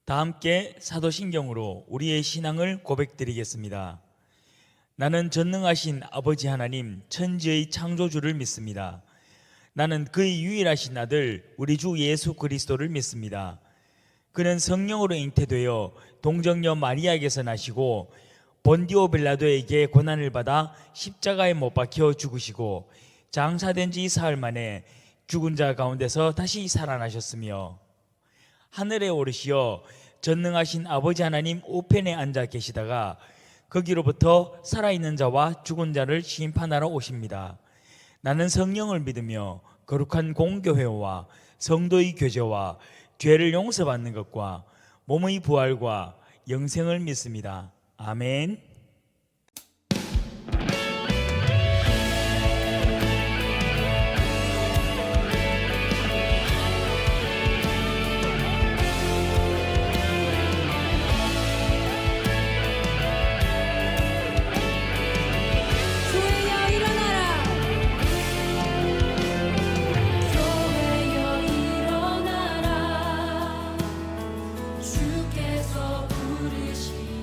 다 함께 사도신경으로 우리의 신앙을 고백드리겠습니다. 나는 전능하신 아버지 하나님 천지의 창조주를 믿습니다. 나는 그의 유일하신 아들 우리 주 예수 그리스도를 믿습니다. 그는 성령으로 잉태되어 동정녀 마리아에게서 나시고 본디오 빌라도에게 고난을 받아 십자가에 못 박혀 죽으시고 장사된 지 사흘 만에 죽은 자 가운데서 다시 살아나셨으며 하늘에 오르시어 전능하신 아버지 하나님 우편에 앉아 계시다가 거기로부터 살아있는 자와 죽은 자를 심판하러 오십니다. 나는 성령을 믿으며 거룩한 공교회와 성도의 교제와 죄를 용서받는 것과 몸의 부활과 영생을 믿습니다. 아멘. 교회여 일어나라. 교회여 일어나라. 주께서 부르시니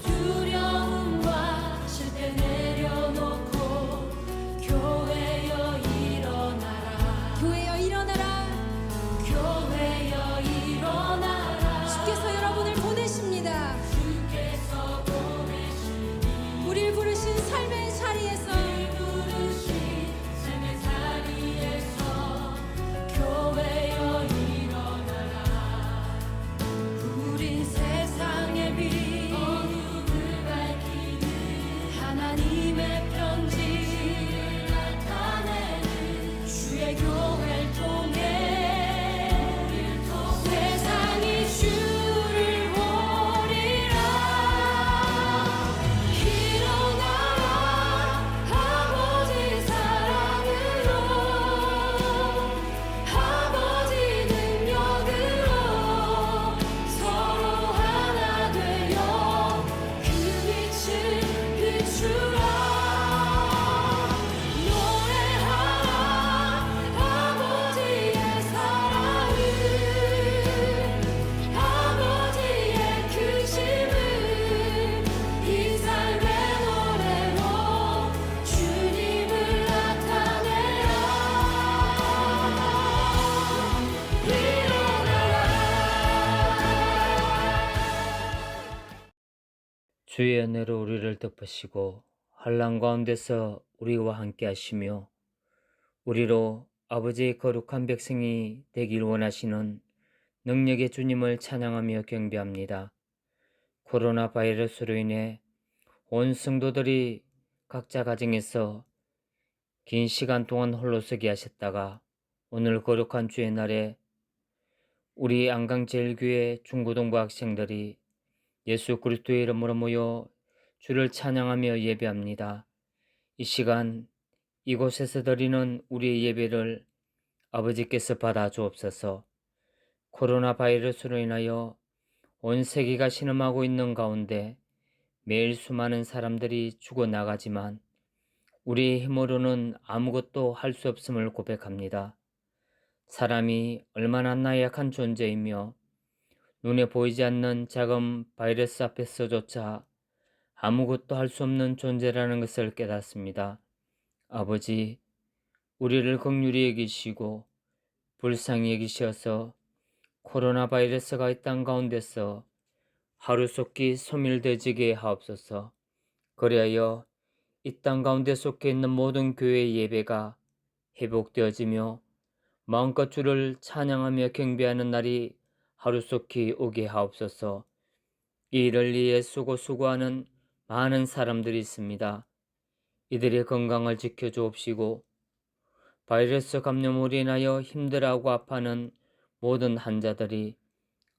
두려움과 실패 내려놓고 교회여 일어나라. 교회여 일어나라. 교회여 일어나라. 주께서 여러분을 보내십니다. 주께서 보내시니 우리를 부르신 삶의 자리에서 교회여 일어나라. 우린 세상의 빛 어둠을 밝히는 하나님의 편지를 나타내는 주의 교회를 통해 세상이 주를 보리라. 일어나라. 아버지 사랑으로 아버지 능력으로 서로 하나 되어 그 빛을 비추라. 노래하라. 아버지의 사랑을 아버지의 크심을 이 삶의 노래로 주님을 나타내라. 주의 은혜로 우리를 덮으시고 환난 가운데서 우리와 함께 하시며 우리로 아버지의 거룩한 백성이 되길 원하시는 능력의 주님을 찬양하며 경배합니다. 코로나 바이러스로 인해 온 성도들이 각자 가정에서 긴 시간 동안 홀로서기 하셨다가 오늘 거룩한 주의 날에 우리 안강제일교회 중고등부 학생들이 예수 그리스도의 이름으로 모여 주를 찬양하며 예배합니다. 이 시간 이곳에서 드리는 우리의 예배를 아버지께서 받아 주옵소서. 코로나 바이러스로 인하여 온 세계가 신음하고 있는 가운데 매일 수많은 사람들이 죽어나가지만 우리의 힘으로는 아무것도 할 수 없음을 고백합니다. 사람이 얼마나 나약한 존재이며 눈에 보이지 않는 작은 바이러스 앞에서조차 아무것도 할 수 없는 존재라는 것을 깨닫습니다. 아버지, 우리를 긍휼히 여기시고 불쌍히 여기셔서 코로나 바이러스가 이 땅 가운데서 하루속히 소멸되지게 하옵소서. 그리하여 이 땅 가운데 속해 있는 모든 교회의 예배가 회복되어지며 마음껏 주를 찬양하며 경배하는 날이 하루속히 오게 하옵소서. 이 일을 위해 수고하는 많은 사람들이 있습니다. 이들의 건강을 지켜주옵시고 바이러스 감염으로 인하여 힘들어하고 아파하는 모든 환자들이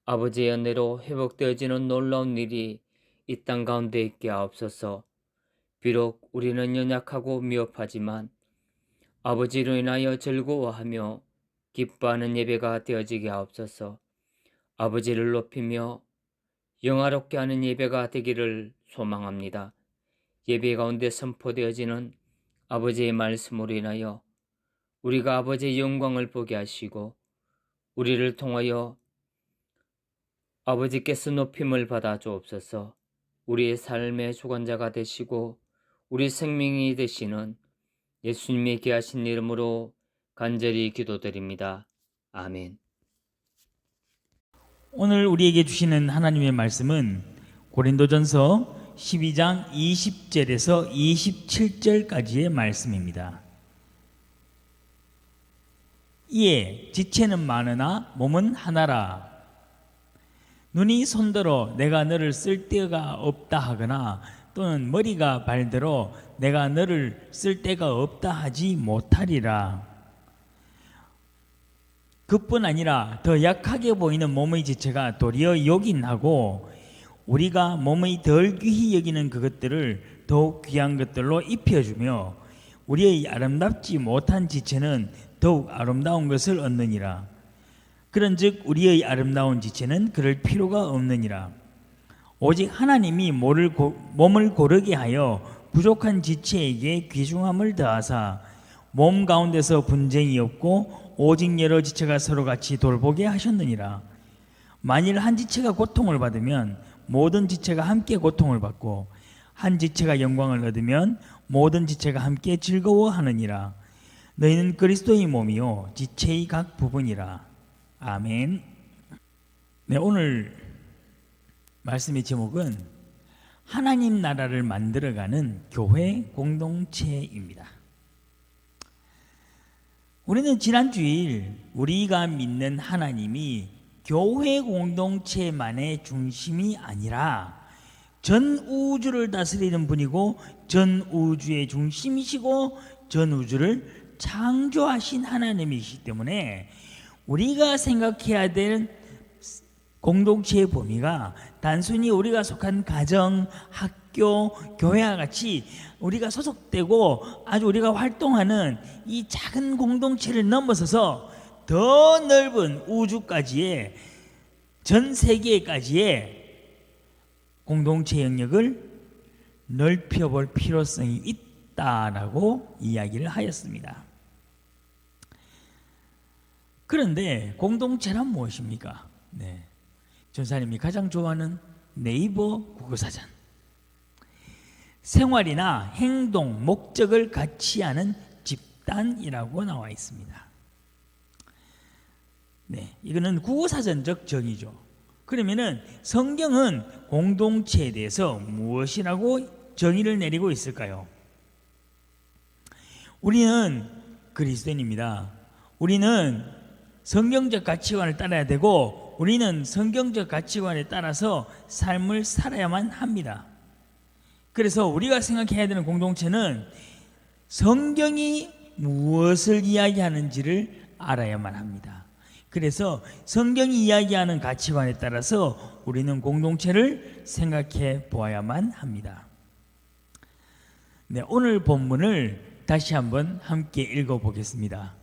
아버지의 은혜로 회복되어지는 놀라운 일이 이 땅 가운데 있게 하옵소서. 비록 우리는 연약하고 미흡하지만 아버지로 인하여 즐거워하며 기뻐하는 예배가 되어지게 하옵소서. 아버지를 높이며 영화롭게 하는 예배가 되기를 소망합니다. 예배 가운데 선포되어지는 아버지의 말씀으로 인하여 우리가 아버지의 영광을 보게 하시고 우리를 통하여 아버지께서 높임을 받아 주옵소서. 우리의 삶의 주관자가 되시고 우리 생명이 되시는 예수님의 귀하신 이름으로 간절히 기도드립니다. 아멘. 오늘 우리에게 주시는 하나님의 말씀은 고린도전서 12장 20절에서 27절까지의 말씀입니다. 이에 지체는 많으나 몸은 하나라. 눈이 손들어 내가 너를 쓸 데가 없다 하거나 또는 머리가 발들어 내가 너를 쓸 데가 없다 하지 못하리라. 그뿐 아니라 더 약하게 보이는 몸의 지체가 도리어 요긴하고 우리가 몸의 덜 귀히 여기는 그것들을 더욱 귀한 것들로 입혀주며 우리의 아름답지 못한 지체는 더욱 아름다운 것을 얻느니라. 그런즉 우리의 아름다운 지체는 그럴 필요가 없느니라. 오직 하나님이 몸을 고르게 하여 부족한 지체에게 귀중함을 더하사 몸 가운데서 분쟁이 없고 오직 여러 지체가 서로 같이 돌보게 하셨느니라. 만일 한 지체가 고통을 받으면 모든 지체가 함께 고통을 받고 한 지체가 영광을 얻으면 모든 지체가 함께 즐거워하느니라. 너희는 그리스도의 몸이요 지체의 각 부분이라. 아멘. 네, 오늘 말씀의 제목은 하나님 나라를 만들어가는 교회 공동체입니다. 우리는 지난 주일 우리가 믿는 하나님이 교회 공동체만의 중심이 아니라 전 우주를 다스리는 분이고 전 우주의 중심이시고 전 우주를 창조하신 하나님이시기 때문에 우리가 생각해야 될 공동체의 범위가 단순히 우리가 속한 가정, 학교, 교회와 같이 우리가 소속되고 아주 우리가 활동하는 이 작은 공동체를 넘어서서 더 넓은 우주까지의 전 세계까지의 공동체 영역을 넓혀볼 필요성이 있다라고 이야기를 하였습니다. 그런데 공동체란 무엇입니까? 네. 전사님이 가장 좋아하는 네이버 국어사전. 생활이나 행동, 목적을 같이 하는 집단이라고 나와 있습니다. 네, 이거는 국어사전적 정의죠. 그러면은 성경은 공동체에 대해서 무엇이라고 정의를 내리고 있을까요? 우리는 그리스도인입니다. 우리는 성경적 가치관을 따라야 되고 우리는 성경적 가치관에 따라서 삶을 살아야만 합니다. 그래서 우리가 생각해야 되는 공동체는 성경이 무엇을 이야기하는지를 알아야만 합니다. 그래서 성경이 이야기하는 가치관에 따라서 우리는 공동체를 생각해 보아야만 합니다. 네, 오늘 본문을 다시 한번 함께 읽어보겠습니다.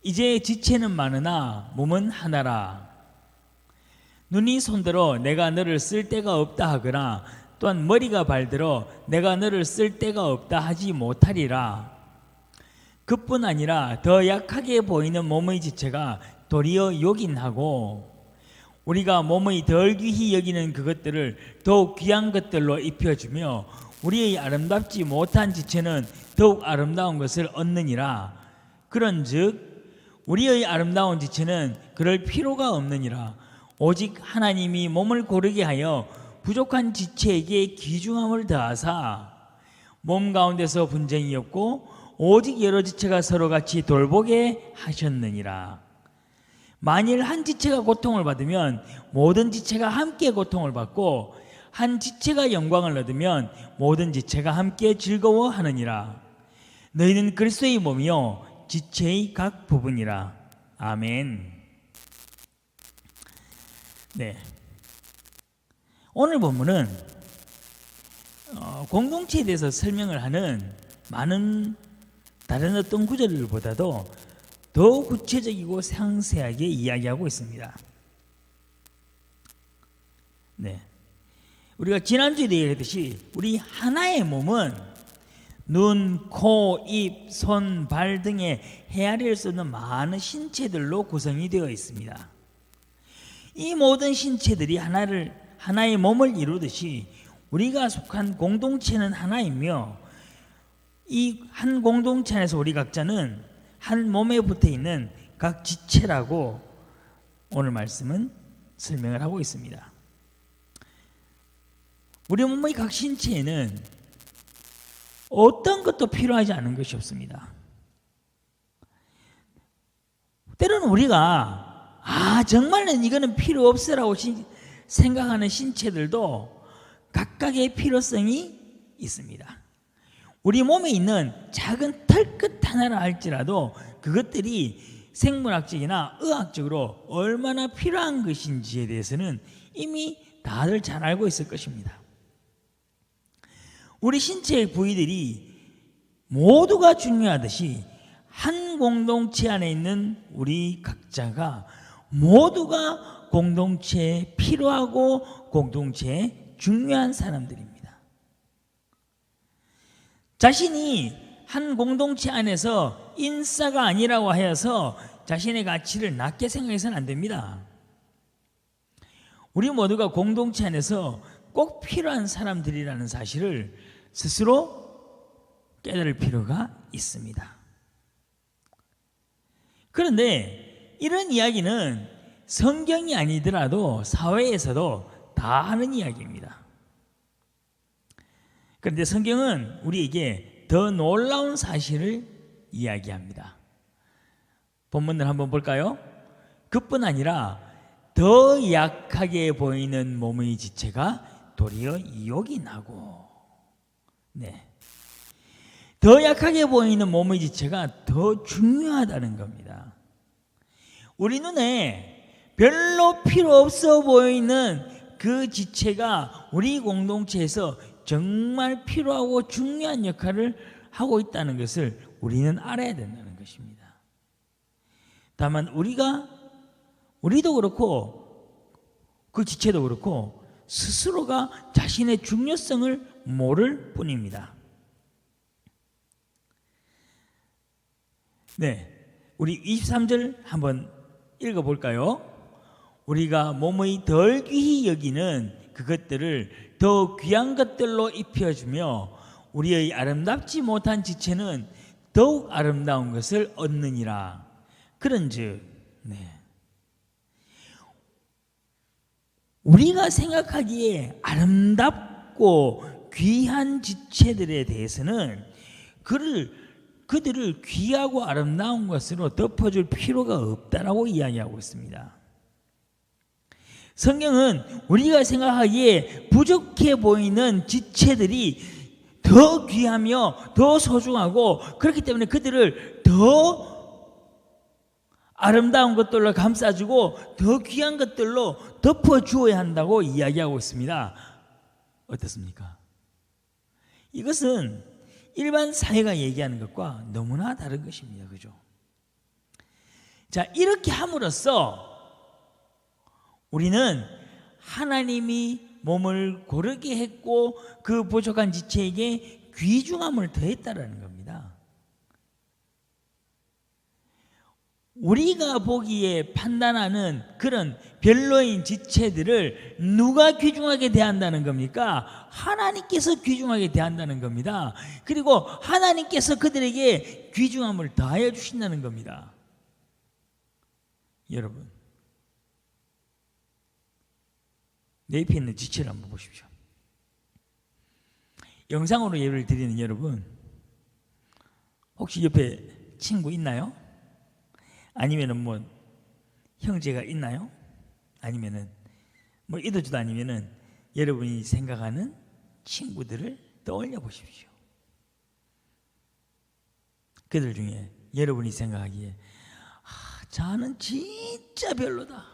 이제 지체는 많으나 몸은 하나라. 눈이 손들어 내가 너를 쓸 데가 없다 하거나 또한 머리가 발들어 내가 너를 쓸 데가 없다 하지 못하리라. 그뿐 아니라 더 약하게 보이는 몸의 지체가 도리어 요긴하고 우리가 몸의 덜 귀히 여기는 그것들을 더욱 귀한 것들로 입혀주며 우리의 아름답지 못한 지체는 더욱 아름다운 것을 얻느니라. 그런즉 우리의 아름다운 지체는 그럴 필요가 없느니라. 오직 하나님이 몸을 고르게 하여 부족한 지체에게 귀중함을 더하사 몸 가운데서 분쟁이 없고 오직 여러 지체가 서로 같이 돌보게 하셨느니라. 만일 한 지체가 고통을 받으면 모든 지체가 함께 고통을 받고 한 지체가 영광을 얻으면 모든 지체가 함께 즐거워하느니라. 너희는 그리스도의 몸이요 지체의 각 부분이라. 아멘. 네. 오늘 본문은 공동체에 대해서 설명을 하는 많은 다른 어떤 구절보다도 더 구체적이고 상세하게 이야기하고 있습니다. 네. 우리가 지난주에 얘기했듯이 우리 하나의 몸은 눈, 코, 입, 손, 발 등의 헤아릴 수 없는 많은 신체들로 구성이 되어 있습니다. 이 모든 신체들이 하나의 몸을 이루듯이 우리가 속한 공동체는 하나이며 이 한 공동체 안에서 우리 각자는 한 몸에 붙어 있는 각 지체라고 오늘 말씀은 설명을 하고 있습니다. 우리 몸의 각 신체에는 어떤 것도 필요하지 않은 것이 없습니다. 때로는 우리가 정말은 이거는 필요 없으라고 생각하는 신체들도 각각의 필요성이 있습니다. 우리 몸에 있는 작은 털끝 하나라 할지라도 그것들이 생물학적이나 의학적으로 얼마나 필요한 것인지에 대해서는 이미 다들 잘 알고 있을 것입니다. 우리 신체의 부위들이 모두가 중요하듯이 한 공동체 안에 있는 우리 각자가 모두가 공동체에 필요하고 공동체에 중요한 사람들입니다. 자신이 한 공동체 안에서 인싸가 아니라고 하여서 자신의 가치를 낮게 생각해서는 안 됩니다. 우리 모두가 공동체 안에서 꼭 필요한 사람들이라는 사실을 스스로 깨달을 필요가 있습니다. 그런데 이런 이야기는 성경이 아니더라도 사회에서도 다 하는 이야기입니다. 그런데 성경은 우리에게 더 놀라운 사실을 이야기합니다. 본문을 한번 볼까요? 그뿐 아니라 더 약하게 보이는 몸의 지체가 도리어 이욕이 나고, 더 약하게 보이는 몸의 지체가 더 중요하다는 겁니다. 우리 눈에 별로 필요 없어 보이는 그 지체가 우리 공동체에서 정말 필요하고 중요한 역할을 하고 있다는 것을 우리는 알아야 된다는 것입니다. 다만 우리도 그렇고 그 지체도 그렇고 스스로가 자신의 중요성을 모를 뿐입니다. 우리 23절 한번 읽어볼까요? 우리가 몸의 덜 귀히 여기는 그것들을 더 귀한 것들로 입혀주며 우리의 아름답지 못한 지체는 더욱 아름다운 것을 얻느니라. 그런즉 우리가 생각하기에 아름답고 귀한 지체들에 대해서는 그들을 귀하고 아름다운 것으로 덮어줄 필요가 없다라고 이야기하고 있습니다. 성경은 우리가 생각하기에 부족해 보이는 지체들이 더 귀하며 더 소중하고 그렇기 때문에 그들을 더 아름다운 것들로 감싸주고 더 귀한 것들로 덮어주어야 한다고 이야기하고 있습니다. 어떻습니까? 이것은 일반 사회가 얘기하는 것과 너무나 다른 것입니다. 그죠? 자, 이렇게 함으로써 우리는 하나님이 몸을 고르게 했고 그 부족한 지체에게 귀중함을 더했다라는 겁니다. 우리가 보기에 판단하는 그런 별로인 지체들을 누가 귀중하게 대한다는 겁니까? 하나님께서 귀중하게 대한다는 겁니다. 그리고 하나님께서 그들에게 귀중함을 더하여 주신다는 겁니다. 여러분, 내 옆에 있는 지체를 한번 보십시오. 영상으로 예를 드리는 여러분, 혹시 옆에 친구 있나요? 아니면은 뭐 형제가 있나요? 아니면은 뭐 이도저도 아니면은 여러분이 생각하는 친구들을 떠올려 보십시오. 그들 중에 여러분이 생각하기에 저는 진짜 별로다,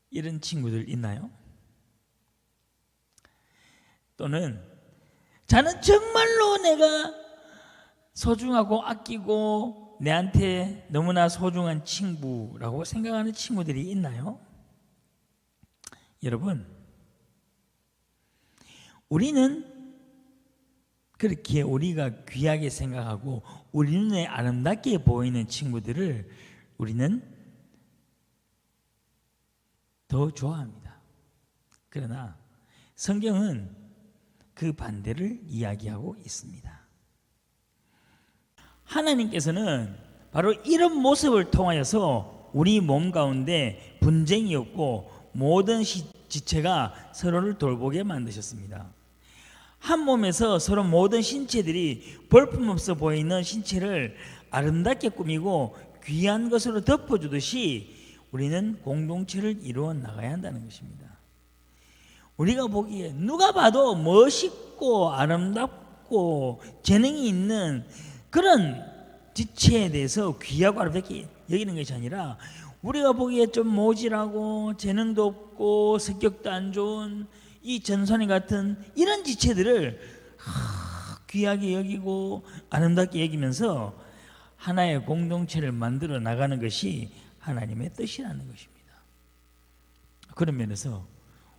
이런 친구들 있나요? 또는 자는 정말로 내가 소중하고 아끼고 내한테 너무나 소중한 친구라고 생각하는 친구들이 있나요? 여러분, 우리는 그렇게 우리가 귀하게 생각하고 우리 눈에 아름답게 보이는 친구들을 우리는 더 좋아합니다. 그러나 성경은 그 반대를 이야기하고 있습니다. 하나님께서는 바로 이런 모습을 통하여서 우리 몸 가운데 분쟁이 없고 모든 지체가 서로를 돌보게 만드셨습니다. 한 몸에서 서로 모든 신체들이 볼품없어 보이는 신체를 아름답게 꾸미고 귀한 것으로 덮어주듯이 우리는 공동체를 이루어 나가야 한다는 것입니다. 우리가 보기에 누가 봐도 멋있고 아름답고 재능이 있는 그런 지체에 대해서 귀하고 아름답게 여기는 것이 아니라 우리가 보기에 좀 모질하고 재능도 없고 성격도 안 좋은 이 전선이 같은 이런 지체들을 귀하게 여기고 아름답게 여기면서 하나의 공동체를 만들어 나가는 것이 하나님의 뜻이라는 것입니다. 그런 면에서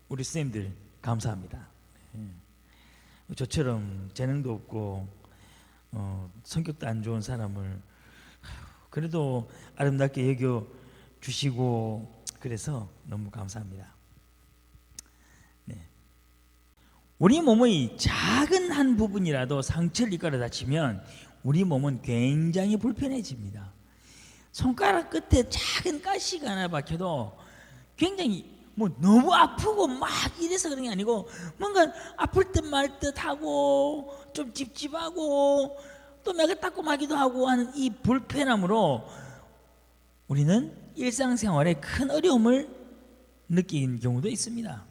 우리 선생님들 감사합니다. 저처럼 재능도 없고 성격도 안 좋은 사람을 그래도 아름답게 여겨 주시고 그래서 너무 감사합니다. 네. 우리 몸의 작은 한 부분이라도 상처를 입거나 다치면 우리 몸은 굉장히 불편해집니다. 손가락 끝에 작은 가시가 하나 박혀도 굉장히 너무 아프고 막 이래서 그런 게 아니고 뭔가 아플 듯 말 듯 하고 좀 찝찝하고 또 내가 따끔하기도 하고 하는 이 불편함으로 우리는 일상생활에 큰 어려움을 느끼는 경우도 있습니다.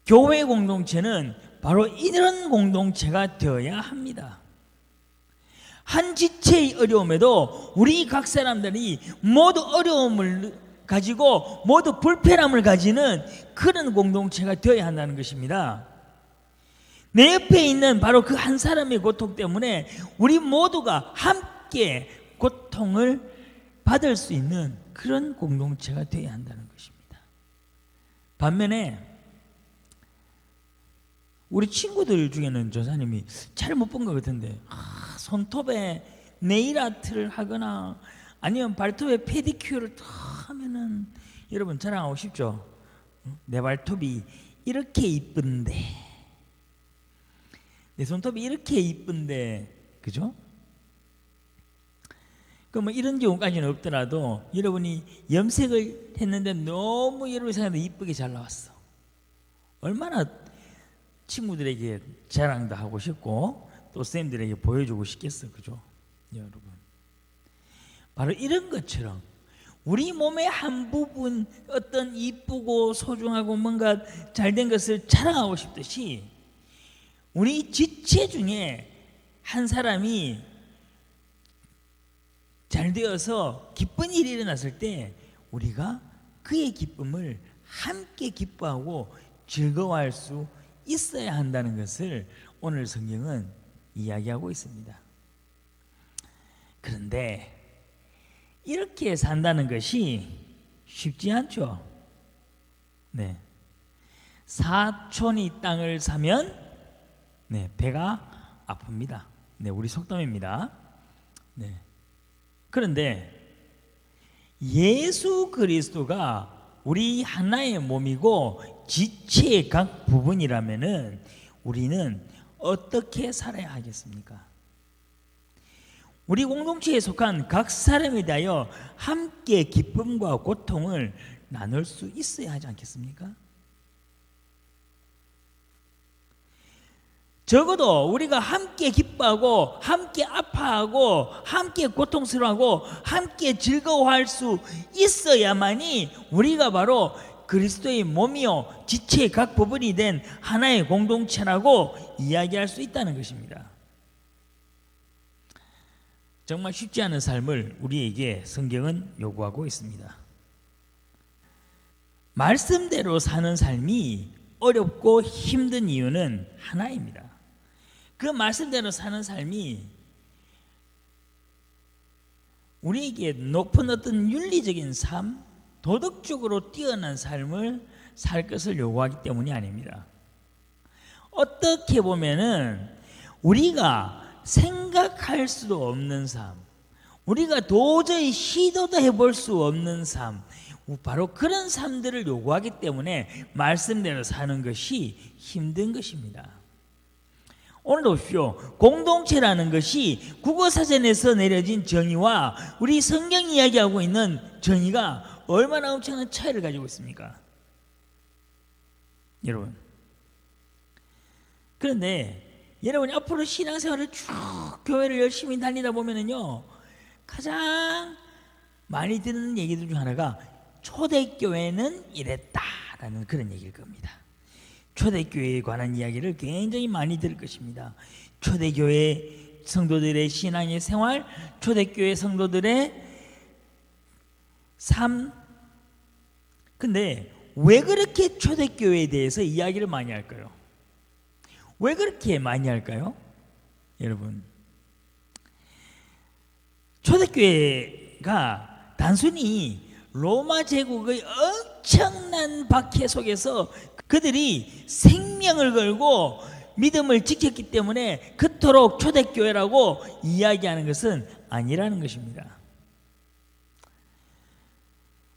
교회 공동체는 바로 이런 공동체가 되어야 합니다. 한 지체의 어려움에도 우리 각 사람들이 모두 어려움을 가지고 모두 불편함을 가지는 그런 공동체가 되어야 한다는 것입니다. 내 옆에 있는 바로 그 한 사람의 고통 때문에 우리 모두가 함께 고통을 받을 수 있는 그런 공동체가 되어야 한다는 것입니다. 반면에 우리 친구들 중에는 전사님이 잘 못 본 것 같은데 손톱에 네일 아트를 하거나 아니면 발톱에 페디큐어를 하면은 여러분 자랑하고 싶죠? 내 발톱이 이렇게 이쁜데 내 손톱이 이렇게 이쁜데 그죠? 그럼 이런 경우까지는 없더라도 여러분이 염색을 했는데 너무 여러분이 생각보다 이쁘게 잘 나왔어. 얼마나 친구들에게 자랑도 하고 싶고 또 쌤들에게 보여주고 싶겠어. 그죠? 여러분 바로 이런 것처럼 우리 몸의 한 부분 어떤 이쁘고 소중하고 뭔가 잘된 것을 자랑하고 싶듯이 우리 지체 중에 한 사람이 잘 되어서 기쁜 일이 일어났을 때 우리가 그의 기쁨을 함께 기뻐하고 즐거워할 수 있어야 한다는 것을 오늘 성경은 이야기하고 있습니다. 그런데 이렇게 산다는 것이 쉽지 않죠. 네. 사촌이 땅을 사면 배가 아픕니다. 네, 우리 속담입니다. 네. 그런데 예수 그리스도가 우리 하나의 몸이고 지체의 각 부분이라면은 우리는 어떻게 살아야 하겠습니까? 우리 공동체에 속한 각 사람에 대하여 함께 기쁨과 고통을 나눌 수 있어야 하지 않겠습니까? 적어도 우리가 함께 기뻐하고 함께 아파하고 함께 고통스러워하고 함께 즐거워할 수 있어야만이 우리가 바로 그리스도의 몸이요 지체의 각 부분이 된 하나의 공동체라고 이야기할 수 있다는 것입니다. 정말 쉽지 않은 삶을 우리에게 성경은 요구하고 있습니다. 말씀대로 사는 삶이 어렵고 힘든 이유는 하나입니다. 그 말씀대로 사는 삶이 우리에게 높은 어떤 윤리적인 삶, 도덕적으로 뛰어난 삶을 살 것을 요구하기 때문이 아닙니다. 어떻게 보면은 우리가 생각할 수도 없는 삶, 우리가 도저히 시도도 해볼 수 없는 삶, 바로 그런 삶들을 요구하기 때문에 말씀대로 사는 것이 힘든 것입니다. 오늘도 보십시오. 공동체라는 것이 국어사전에서 내려진 정의와 우리 성경이 이야기하고 있는 정의가 얼마나 엄청난 차이를 가지고 있습니까? 여러분. 그런데 여러분이 앞으로 신앙생활을 쭉 교회를 열심히 다니다 보면은요, 가장 많이 듣는 얘기들 중 하나가 초대교회는 이랬다라는 그런 얘기일 겁니다. 초대교회에 관한 이야기를 굉장히 많이 들을 것입니다. 초대교회 성도들의 신앙의 생활, 초대교회 성도들의 삶. 근데 왜 그렇게 초대교회에 대해서 이야기를 많이 할까요? 왜 그렇게 많이 할까요? 여러분, 초대교회가 단순히 로마 제국의 엄청난 박해 속에서 그들이 생명을 걸고 믿음을 지켰기 때문에 그토록 초대교회라고 이야기하는 것은 아니라는 것입니다.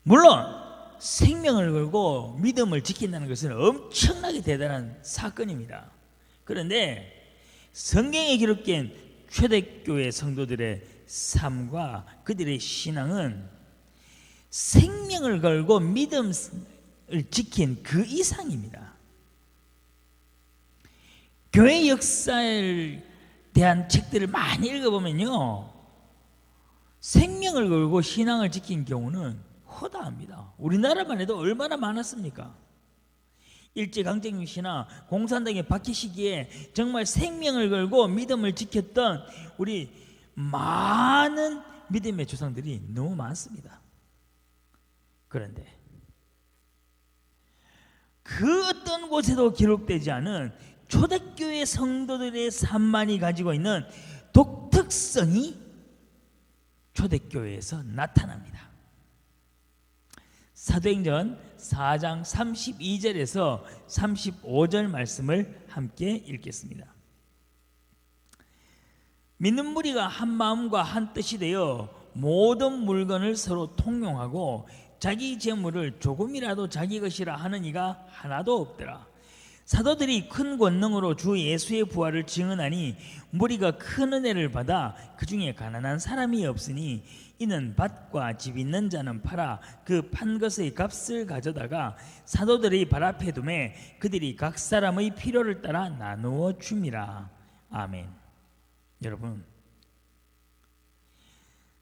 물론 생명을 걸고 믿음을 지킨다는 것은 엄청나게 대단한 사건입니다. 그런데 성경에 기록된 초대교회 성도들의 삶과 그들의 신앙은 생명을 걸고 믿음을 지킨 그 이상입니다. 교회 역사에 대한 책들을 많이 읽어보면요, 생명을 걸고 신앙을 지킨 경우는 허다합니다. 우리나라만 해도 얼마나 많았습니까? 일제강점기 시나 공산당의 박해 시기에 정말 생명을 걸고 믿음을 지켰던 우리 많은 믿음의 조상들이 너무 많습니다. 그런데 그 어떤 곳에도 기록되지 않은 초대교회 성도들의 삶만이 가지고 있는 독특성이 초대교회에서 나타납니다. 사도행전 4장 32절에서 35절 말씀을 함께 읽겠습니다. 믿는 무리가 한 마음과 한 뜻이 되어 모든 물건을 서로 통용하고 자기 재물을 조금이라도 자기 것이라 하는 이가 하나도 없더라. 사도들이 큰 권능으로 주 예수의 부활을 증언하니 무리가 큰 은혜를 받아 그 중에 가난한 사람이 없으니 이는 밭과 집 있는 자는 팔아 그 판 것의 값을 가져다가 사도들의 발 앞에 두매 그들이 각 사람의 필요를 따라 나누어 줌이라. 아멘. 여러분,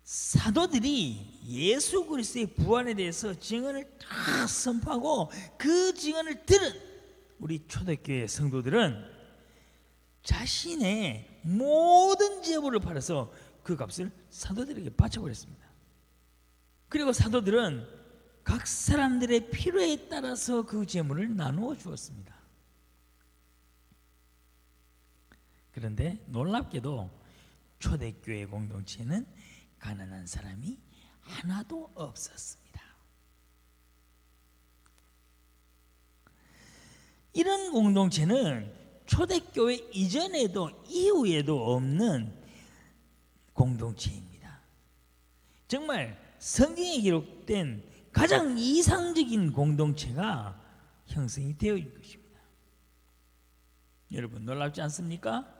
사도들이 예수 그리스도의 부활에 대해서 증언을 다 선포하고 그 증언을 들은 우리 초대교회 성도들은 자신의 모든 재물을 팔아서 그 값을 사도들에게 바쳐버렸습니다. 그리고 사도들은 각 사람들의 필요에 따라서 그 재물을 나누어 주었습니다. 그런데 놀랍게도 초대교회 공동체는 가난한 사람이 하나도 없었습니다. 이런 공동체는 초대교회 이전에도 이후에도 없는 공동체입니다. 정말 성경에 기록된 가장 이상적인 공동체가 형성이 되어 있는 것입니다. 여러분, 놀랍지 않습니까?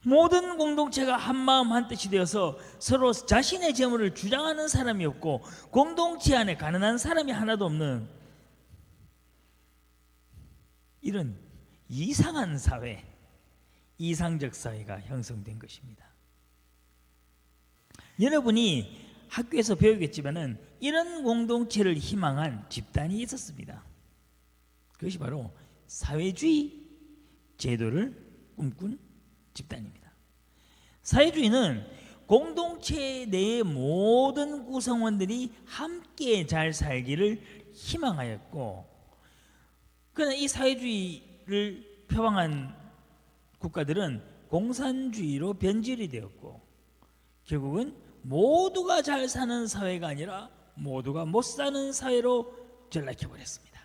모든 공동체가 한마음 한뜻이 되어서 서로 자신의 재물을 주장하는 사람이 없고 공동체 안에 가난한 사람이 하나도 없는 이런 이상한 사회, 이상적 사회가 형성된 것입니다. 여러분이 학교에서 배우겠지만은 이런 공동체를 희망한 집단이 있었습니다. 그것이 바로 사회주의 제도를 꿈꾼 집단입니다. 사회주의는 공동체 내의 모든 구성원들이 함께 잘 살기를 희망하였고, 그러나 이 사회주의를 표방한 국가들은 공산주의로 변질이 되었고 결국은 모두가 잘 사는 사회가 아니라 모두가 못 사는 사회로 전락해버렸습니다.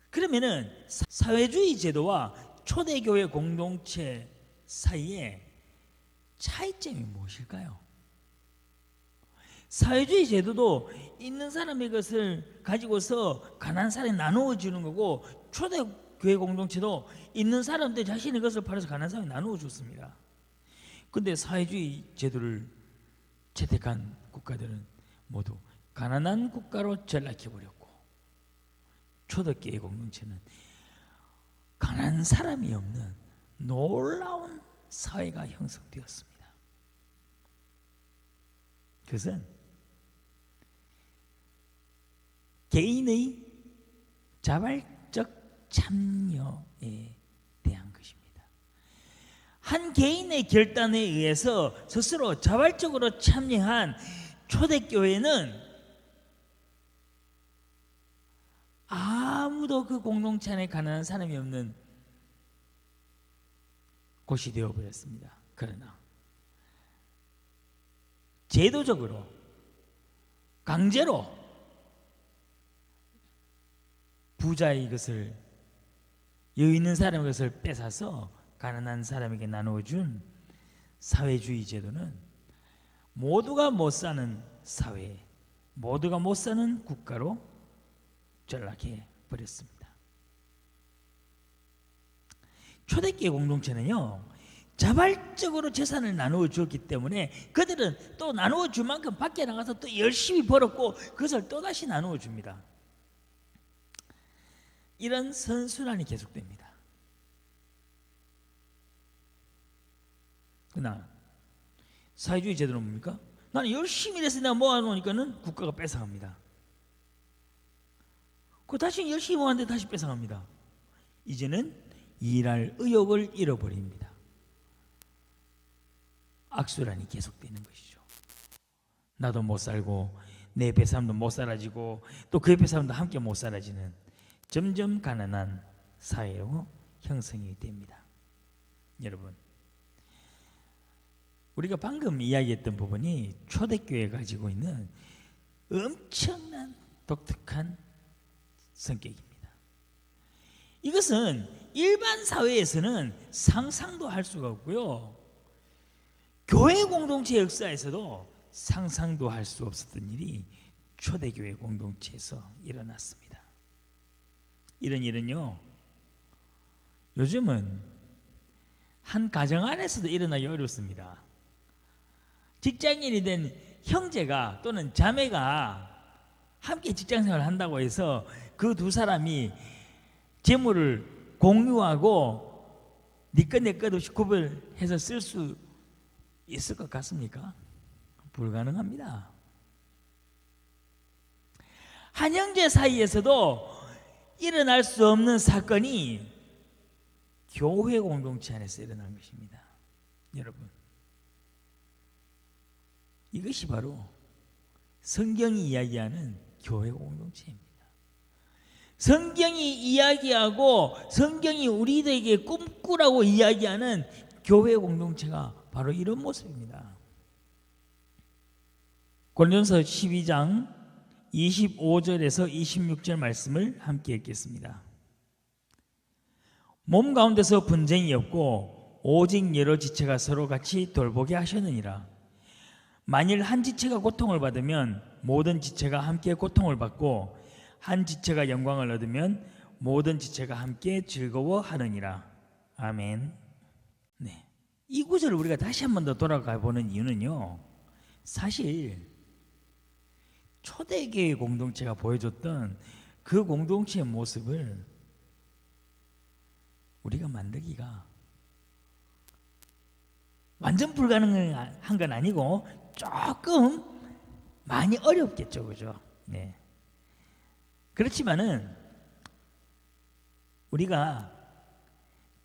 그러면은 사회주의 제도와 초대교회 공동체 사이에 차이점이 무엇일까요? 사회주의 제도도 있는 사람의 것을 가지고서 가난한 사람에 나누어 주는 거고, 초대교회 공동체도 있는 사람들 자신의 것을 팔아서 가난한 사람에 나누어 줬습니다. 근데 사회주의 제도를 채택한 국가들은 모두 가난한 국가로 전락해버렸고, 초대교회 공동체는 가난한 사람이 없는 놀라운 사회가 형성되었습니다. 그것은 개인의 자발적 참여에 대한 것입니다. 한 개인의 결단에 의해서 스스로 자발적으로 참여한 초대교회는 아무도 그 공동체 안에 가난한 사람이 없는 곳이 되어버렸습니다. 그러나 제도적으로 강제로 부자의 것을, 여유 있는 사람의 것을 뺏어서 가난한 사람에게 나누어준 사회주의 제도는 모두가 못 사는 사회, 모두가 못 사는 국가로 전락해 버렸습니다. 초대교회 공동체는요, 자발적으로 재산을 나누어 주었기 때문에 그들은 또 나누어 줄 만큼 밖에 나가서 또 열심히 벌었고 그것을 또다시 나누어 줍니다. 이런 선순환이 계속됩니다. 그러나 사회주의 제도는 뭡니까? 나는 열심히 일해서 내가 모아놓으니까는 국가가 뺏어갑니다. 그 다시 열심히 모았는데 다시 뺏어갑니다. 이제는 일할 의욕을 잃어버립니다. 악순환이 계속되는 것이죠. 나도 못 살고 내 옆에 사람도 못 살아지고 또 그 옆에 사람도 함께 못 살아지는 점점 가난한 사회로 형성이 됩니다. 여러분, 우리가 방금 이야기했던 부분이 초대교회가 가지고 있는 엄청난 독특한 성격입니다. 이것은 일반 사회에서는 상상도 할 수가 없고요, 교회 공동체 역사에서도 상상도 할 수 없었던 일이 초대교회 공동체에서 일어났습니다. 이런 일은요, 요즘은 한 가정 안에서도 일어나기 어렵습니다. 직장인이 된 형제가 또는 자매가 함께 직장생활을 한다고 해서 그 두 사람이 재물을 공유하고 네 것 내 것 없이 구별해서 쓸 수 있을 것 같습니까? 불가능합니다. 한 형제 사이에서도 일어날 수 없는 사건이 교회 공동체 안에서 일어난 것입니다. 여러분, 이것이 바로 성경이 이야기하는 교회 공동체입니다. 성경이 이야기하고 성경이 우리들에게 꿈꾸라고 이야기하는 교회 공동체가 바로 이런 모습입니다. 고린도전서 12장 25절에서 26절 말씀을 함께 읽겠습니다. 몸 가운데서 분쟁이 없고 오직 여러 지체가 서로 같이 돌보게 하셨느니라. 만일 한 지체가 고통을 받으면 모든 지체가 함께 고통을 받고 한 지체가 영광을 얻으면 모든 지체가 함께 즐거워하느니라. 아멘. 네, 이 구절을 우리가 다시 한 번 더 돌아가 보는 이유는요, 사실 초대교회 공동체가 보여줬던 그 공동체의 모습을 우리가 만들기가 완전 불가능한 건 아니고 조금 많이 어렵겠죠, 그죠? 네. 그렇지만은 우리가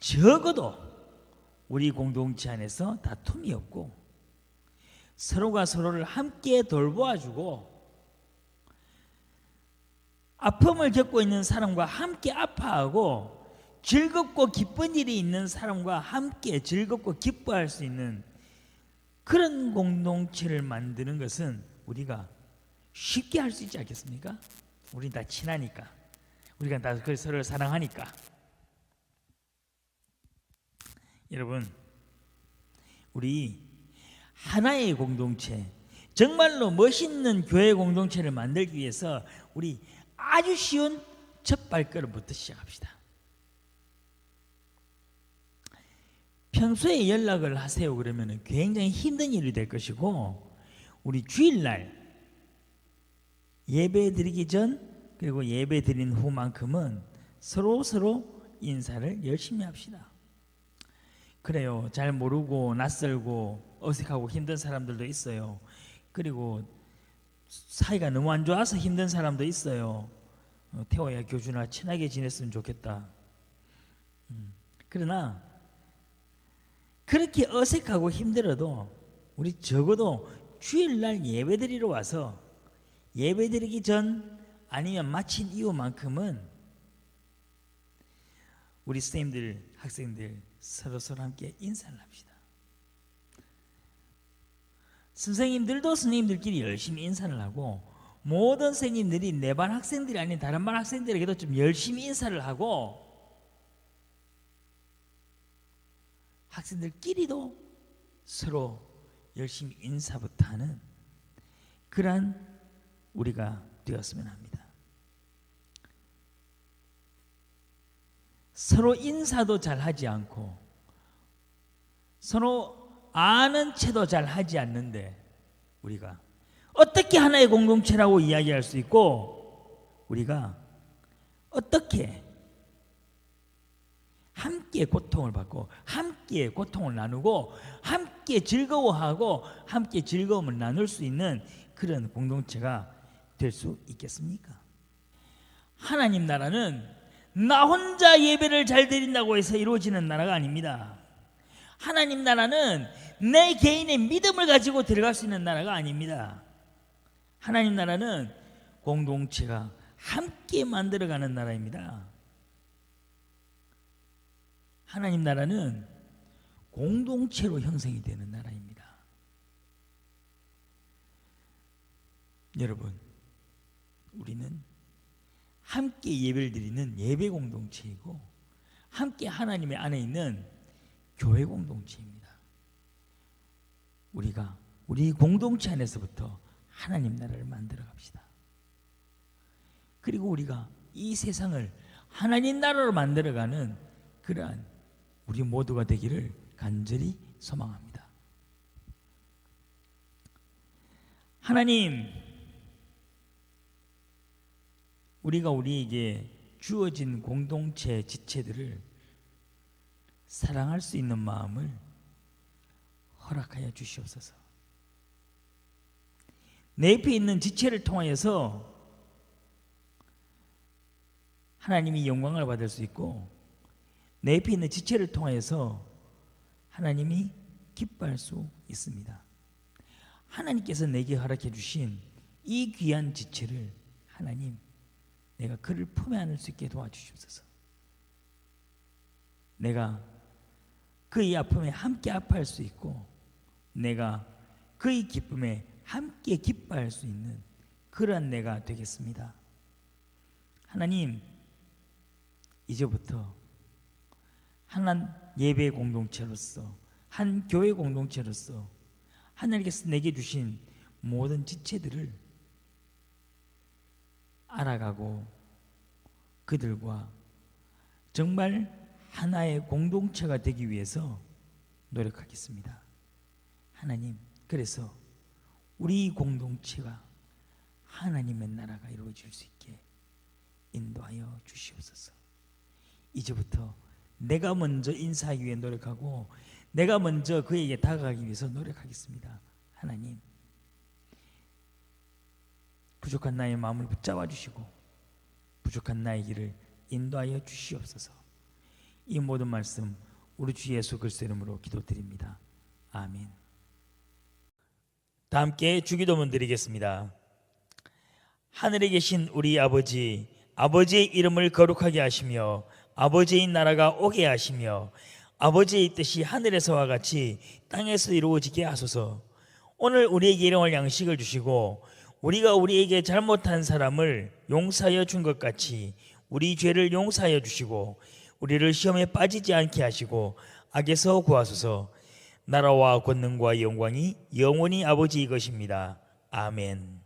적어도 우리 공동체 안에서 다툼이 없고 서로가 서로를 함께 돌보아주고 아픔을 겪고 있는 사람과 함께 아파하고 즐겁고 기쁜 일이 있는 사람과 함께 즐겁고 기뻐할 수 있는 그런 공동체를 만드는 것은 우리가 쉽게 할 수 있지 않겠습니까? 우리 다 친하니까, 우리가 다 서로를 사랑하니까. 여러분, 우리 하나의 공동체, 정말로 멋있는 교회 공동체를 만들기 위해서 우리 아주 쉬운 첫 발걸음부터 시작합시다. 평소에 연락을 하세요 그러면 굉장히 힘든 일이 될 것이고, 우리 주일날 예배 드리기 전 그리고 예배 드린 후만큼은 서로 인사를 열심히 합시다. 그래요. 잘 모르고 낯설고 어색하고 힘든 사람들도 있어요. 그리고 사이가 너무 안 좋아서 힘든 사람도 있어요. 태호야, 교준아, 친하게 지냈으면 좋겠다. 그러나 그렇게 어색하고 힘들어도 우리 적어도 주일날 예배드리러 와서 예배드리기 전 아니면 마친 이후만큼은 우리 선생님들, 학생들 서로 함께 인사를 합시다. 선생님들도 선생님들끼리 열심히 인사를 하고, 모든 선생님들이 내 반 학생들이 아닌 다른 반 학생들에게도 좀 열심히 인사를 하고, 학생들끼리도 서로 열심히 인사부터 하는 그러한 우리가 되었으면 합니다. 서로 인사도 잘 하지 않고 서로 아는 체도 잘 하지 않는데 우리가 어떻게 하나의 공동체라고 이야기할 수 있고, 우리가 어떻게 함께 고통을 받고 함께 고통을 나누고 함께 즐거워하고 함께 즐거움을 나눌 수 있는 그런 공동체가 될 수 있겠습니까? 하나님 나라는 나 혼자 예배를 잘 드린다고 해서 이루어지는 나라가 아닙니다. 하나님 나라는 내 개인의 믿음을 가지고 들어갈 수 있는 나라가 아닙니다. 하나님 나라는 공동체가 함께 만들어가는 나라입니다. 하나님 나라는 공동체로 형성이 되는 나라입니다. 여러분, 우리는 함께 예배를 드리는 예배 공동체이고 함께 하나님의 안에 있는 교회 공동체입니다. 우리가 우리 공동체 안에서부터 하나님 나라를 만들어 갑시다. 그리고 우리가 이 세상을 하나님 나라로 만들어가는 그러한 우리 모두가 되기를 간절히 소망합니다. 하나님, 우리가 우리에게 주어진 공동체 지체들을 사랑할 수 있는 마음을 허락하여 주시옵소서. 내 옆에 있는 지체를 통하여서 하나님이 영광을 받을 수 있고, 내 옆에 있는 지체를 통하여서 하나님이 기뻐할 수 있습니다. 하나님께서 내게 허락해 주신 이 귀한 지체를 하나님, 내가 그를 품에 안을 수 있게 도와주시옵소서. 내가 그의 아픔에 함께 아파할 수 있고 내가 그의 기쁨에 함께 기뻐할 수 있는 그러한 내가 되겠습니다. 하나님, 이제부터 한 예배 공동체로서, 한 교회 공동체로서 하나님께서 내게 주신 모든 지체들을 알아가고 그들과 정말 하나의 공동체가 되기 위해서 노력하겠습니다. 하나님, 그래서 우리 공동체가 하나님의 나라가 이루어질 수 있게 인도하여 주시옵소서. 이제부터 내가 먼저 인사하기 위해 노력하고 내가 먼저 그에게 다가가기 위해서 노력하겠습니다. 하나님, 부족한 나의 마음을 붙잡아 주시고 부족한 나의 길을 인도하여 주시옵소서. 이 모든 말씀 우리 주 예수 그리스도 이름으로 기도드립니다. 아멘. 다 함께 주기도문 드리겠습니다. 하늘에 계신 우리 아버지, 아버지의 이름을 거룩하게 하시며 아버지의 나라가 오게 하시며 아버지의 뜻이 하늘에서와 같이 땅에서 이루어지게 하소서. 오늘 우리에게 일용할 양식을 주시고 우리가 우리에게 잘못한 사람을 용서하여 준 것 같이 우리 죄를 용서하여 주시고 우리를 시험에 빠지지 않게 하시고 악에서 구하소서. 나라와 권능과 영광이 영원히 아버지의 것입니다. 아멘.